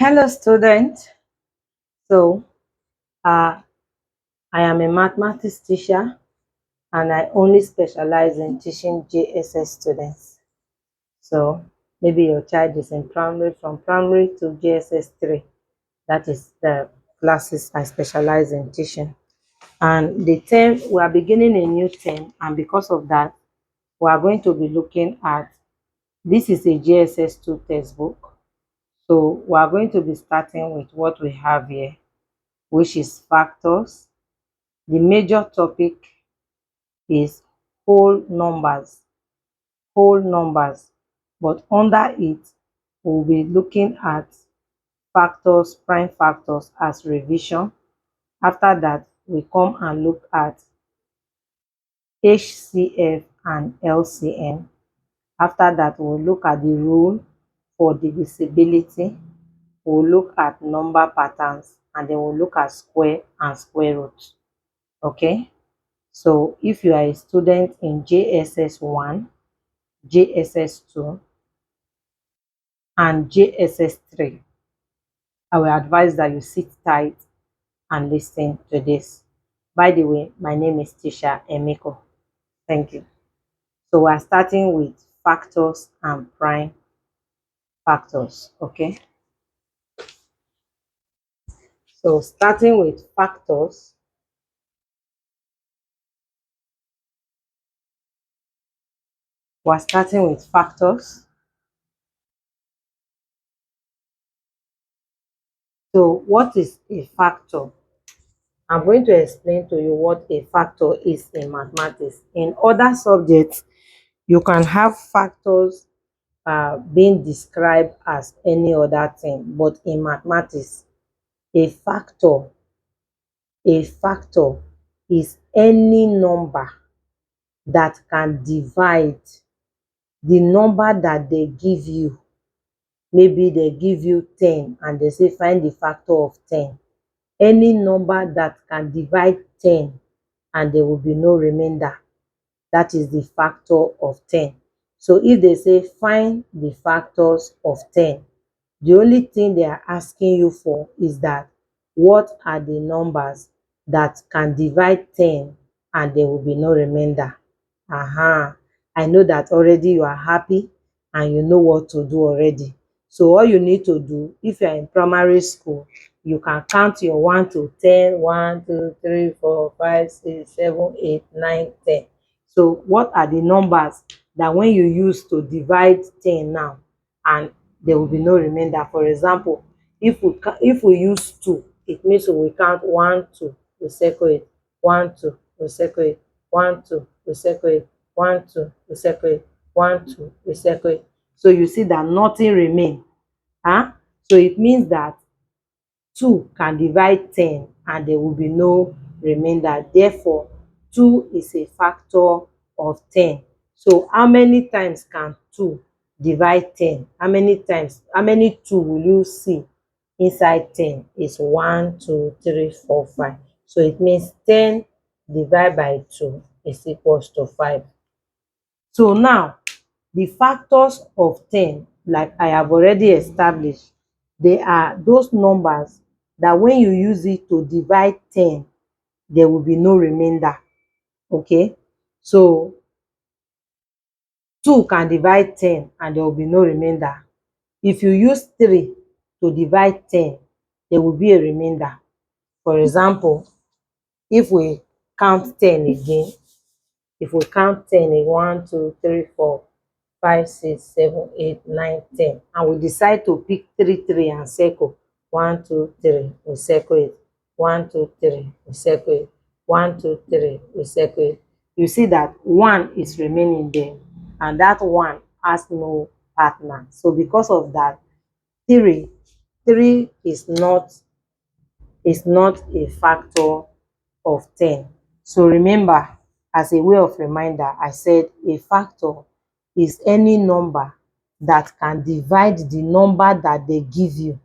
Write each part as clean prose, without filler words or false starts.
Hello, student. So, uh, I am a mathematics teacher and I only specialize in teaching JSS students. So, maybe your child is in primary, from primary to JSS 3. That is the classes I specialize in teaching. And the term, we are beginning a new term, and because of that, we are going to be looking at this is a JSS 2 textbook. So, we are going to be starting with what we have here, which is factors. The major topic is whole numbers, but under it, we'll be looking at factors, prime factors as revision. After that, we come and look at HCF and LCM. After that, we'll look at the rule for divisibility. We'll look at number patterns, and then we'll look at square and square root. Okay? So if you are a student in JSS 1, JSS 2, and JSS 3, I will advise that you sit tight and listen to this. By the way, my name is Tisha Emiko. Thank you. So we're starting with factors and prime factors. Okay. So starting with factors, we're starting with factors. So what is a factor? I'm going to explain to you what a factor is in mathematics. In other subjects, you can have factors being described as any other thing, but in mathematics, a factor, a factor is any number that can divide the number that they give you. Maybe they give you 10 and they say find the factor of 10. Any number that can divide 10 and there will be no remainder, that is the factor of 10. So if they say find the factors of 10, the only thing they are asking you for is that what are the numbers that can divide 10 and there will be no remainder. I know that already you are happy and you know what to do already. So all you need to do, if you are in primary school, you can count your 1 to 10, 1, 2, 3, 4, 5, 6, 7, 8, 9, 10. So what are the numbers that when you use to divide 10 now and there will be no remainder? For example, if we use 2, it means we will count 1, 2, we circle it, 1, 2, we circle it, 1, 2, we circle it, 1, 2, we circle it, 1, 2, we circle it. So you see that nothing remain. So it means that 2 can divide 10 and there will be no remainder. Therefore, 2 is a factor of 10. So how many times can 2 divide 10? How many 2 will you see inside 10? Is 1, 2, 3, 4, 5. So it means 10 divided by 2 is equals to 5. So now, the factors of 10, like I have already established, they are those numbers that when you use it to divide 10, there will be no remainder. Okay? So 2 can divide 10 and there will be no remainder. If you use 3 to divide 10, there will be a remainder. For example, if we count 10 again, if we count 10 in 1, 2, 3, 4, 5, 6, 7, 8, 9, 10, and we decide to pick 3 and circle 1, 2, 3, we circle it, 1, 2, 3, we circle it, 1, 2, 3, we circle it. You see that 1 is remaining there and that 1 has no partner. So because of that, 3 is not a factor of 10. So remember, as a way of reminder, I said a factor is any number that can divide the number that they give you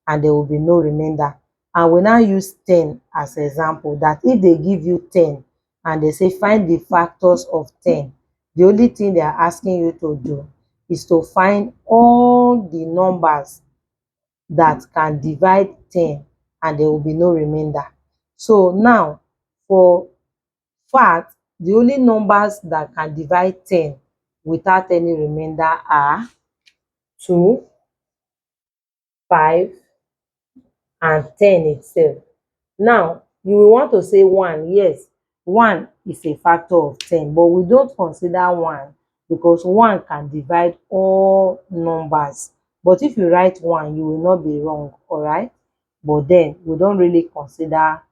and there will be no remainder. And we now use 10 as example, that if they give you 10 and they say find the factors of 10, the only thing they are asking you to do is to find all the numbers that can divide 10 and there will be no remainder. So now, for fact, the only numbers that can divide 10 without any remainder are 2, 5, and 10 itself. Now, you will want to say 1. Yes, 1 is a factor of 10, but we don't consider 1 because 1 can divide all numbers. But if you write 1, you will not be wrong, all right? But then we don't really consider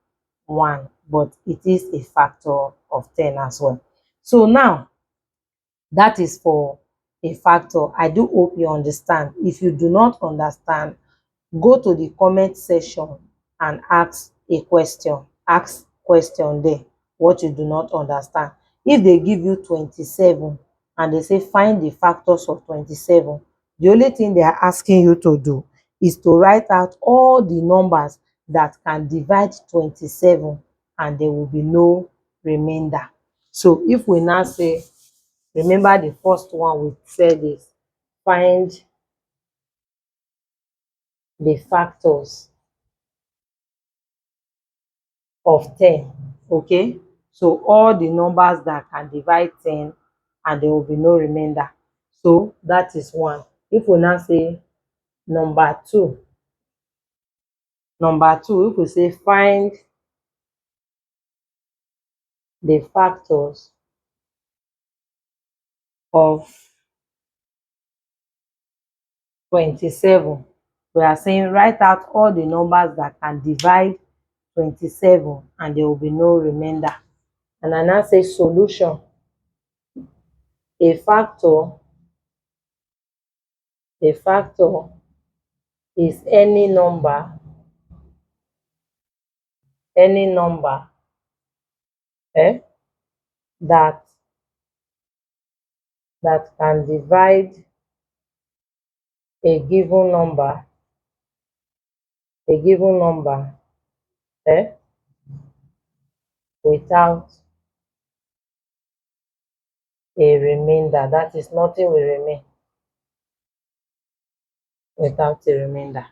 1, but it is a factor of 10 as well. So now, that is for a factor. I do hope you understand. If you do not understand, go to the comment section and ask a question. Ask question there what you do not understand. If they give you 27 and they say find the factors of 27, the only thing they are asking you to do is to write out all the numbers that can divide 27 and there will be no remainder. So if we now say, remember the first one we said is find the factors of 10. Okay, so all the numbers that can divide 10 and there will be no remainder. So that is 1. If we now say number 2, if we say find the factors of 27, we are saying write out all the numbers that can divide 27 and there will be no remainder. And I now say solution. A factor is any number eh, that can divide a given number eh, without a remainder. That is, nothing will remain without a remainder.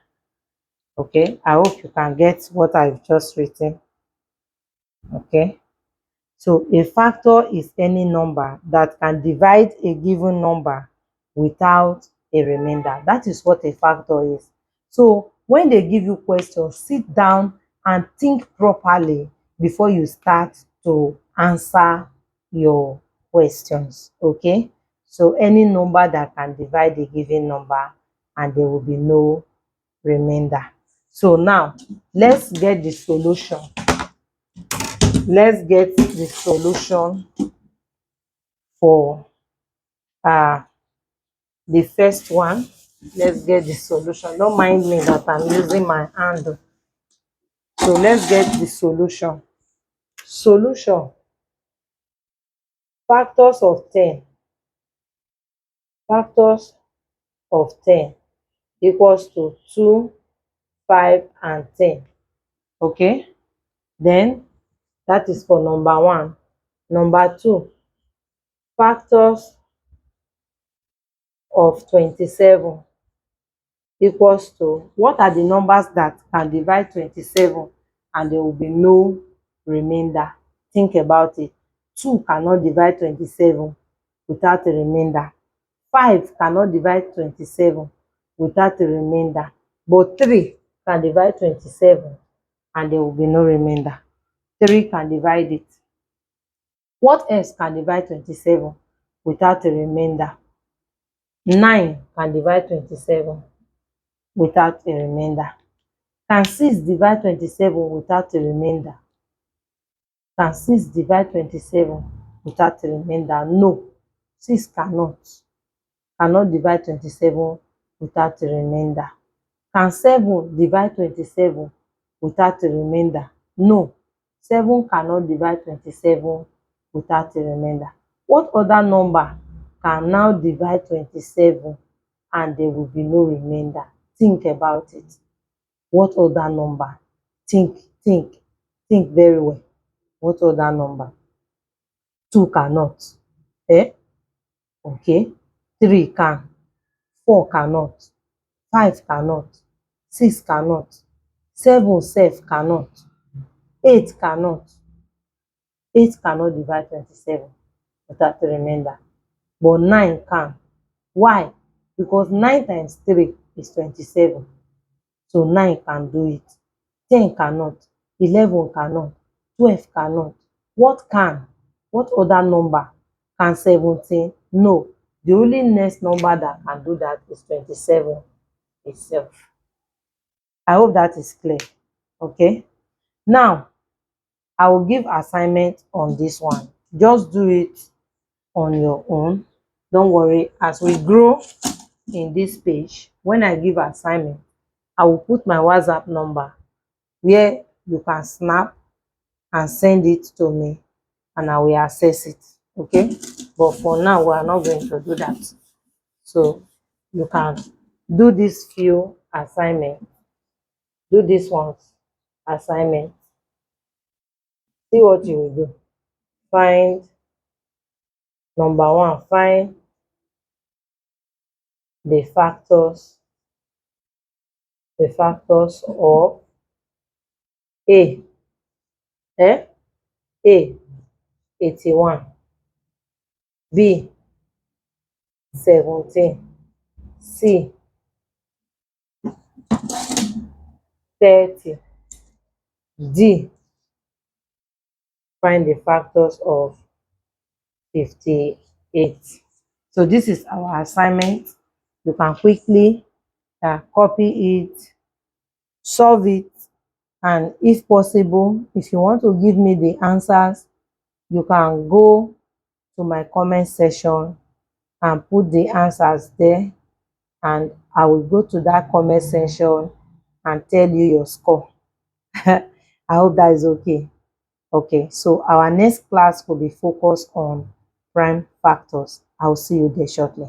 Okay, I hope you can get what I've just written. Okay, so a factor is any number that can divide a given number without a remainder. That is what a factor is. So when they give you questions, sit down and think properly before you start to answer your questions. Okay, so any number that can divide a given number and there will be no remainder. So now let's get the solution. Let's get the solution for the first one. Let's get the solution. Don't mind me that I'm using my hand. So let's get the solution. Solution. Factors of 10. Factors of 10 equals to 2, 5, and 10. Okay. Then that is for number 1. Number 2. Factors of 27 equals to, what are the numbers that can divide 27 and there will be no remainder? Think about it. 2 cannot divide 27 without a remainder. 5 cannot divide 27 without a remainder. But 3 can divide 27 and there will be no remainder. 3 can divide it. What else can divide 27 without a remainder? 9 can divide 27 without a remainder. Can 6 divide 27 without a remainder? Can 6 divide 27 without a remainder? No, 6 cannot divide 27 without a remainder. Can 7 divide 27 without a remainder? No, 7 cannot divide 27 without a remainder. What other number can now divide 27 and there will be no remainder? Think about it. What other number? Think very well. What other number? 2 cannot. Okay. 3 can. 4 cannot. 5 cannot. 6 cannot, 7 sef cannot, 8 cannot. 8 cannot divide 27 without a remainder, but 9 can. Why? Because 9 times 3 is 27. So 9 can do it. 10 cannot, 11 cannot, 12 cannot. What can? What other number? Can 17? No. The only next number that can do that is 27 itself. I hope that is clear. Okay. Now, I will give assignment on this one. Just do it on your own. Don't worry. As we grow in this page, when I give assignment, I will put my WhatsApp number where you can snap and send it to me, and I will access it. Okay. But for now, we are not going to do that. So you can do this few assignment, do this one's assignment, see what you will do. Find number one, find the factors of A. A 81, B 17, C 30, D find the factors of 58. So this is our assignment. You can quickly copy it, solve it, and if possible, if you want to give me the answers, you can go to my comment section and put the answers there, and I will go to that comment section and tell you your score. I hope that is okay. Okay, so our next class will be focused on prime factors. I will see you there shortly.